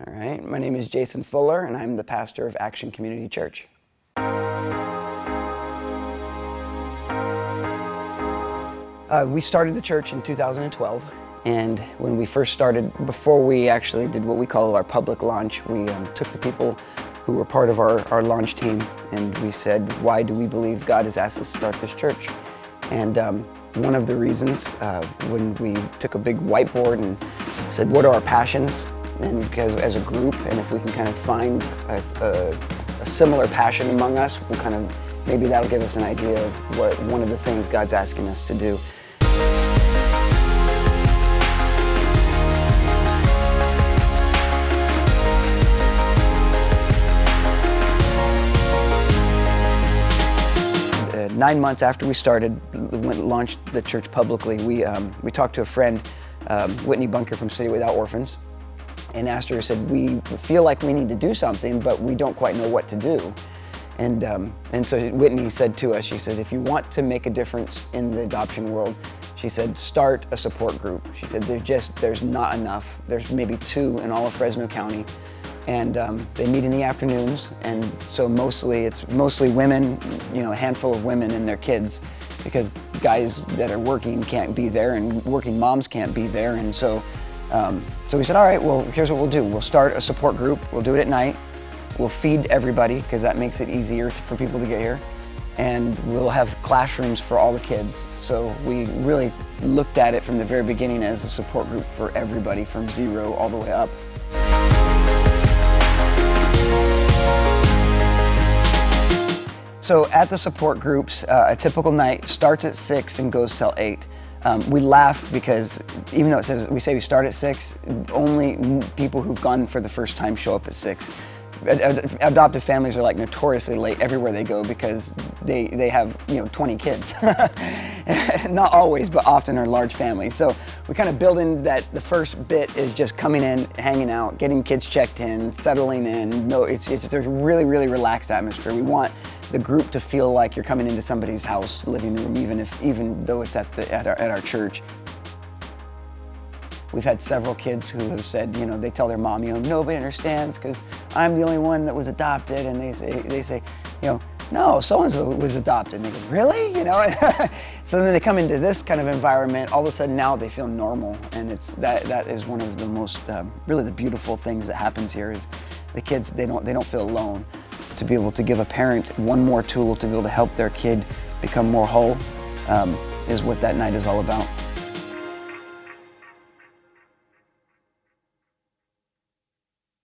All right, my name is Jason Fuller, and I'm the pastor of Action Community Church. We started the church in 2012, and when we first started, before we actually did what we call our public launch, we took the people who were part of our launch team, and we said, why do we believe God has asked us to start this church? And one of the reasons, when we took a big whiteboard and said, what are our passions? And because as a group, and if we can kind of find a similar passion among us, we'll kind of, maybe that'll give us an idea of what one of the things God's asking us to do. Nine months after we started, launched the church publicly, we talked to a friend, Whitney Bunker from City Without Orphans, and asked her, said, we feel like we need to do something, but we don't quite know what to do. And so Whitney said to us, she said, if you want to make a difference in the adoption world, she said, start a support group. She said, there's not enough. There's maybe 2 in all of Fresno County. And they meet in the afternoons, and so it's mostly women, a handful of women and their kids, because guys that are working can't be there, and working moms can't be there. And so we said, all right, well, here's what we'll do. We'll start a support group. We'll do it at night. We'll feed everybody, because that makes it easier for people to get here. And we'll have classrooms for all the kids. So we really looked at it from the very beginning as a support group for everybody, from 0 all the way up. So at the support groups, a typical night starts at 6 and goes till 8. We laughed because even though we say we start at 6, only people who've gone for the first time show up at 6. Adoptive families are like notoriously late everywhere they go because they have 20 kids. Not always, but often are large families. So we kind of build in that the first bit is just coming in, hanging out, getting kids checked in, settling in. There's a really, really relaxed atmosphere. We want the group to feel like you're coming into somebody's house, living room, even though it's at our church. We've had several kids who have said, they tell their mom, nobody understands because I'm the only one that was adopted, and they say, no, so-and-so was adopted. And they go, really? So then they come into this kind of environment, all of a sudden now they feel normal. And that is one of the most, really the beautiful things that happens here is the kids, they don't feel alone. To be able to give a parent one more tool to be able to help their kid become more whole is what that night is all about.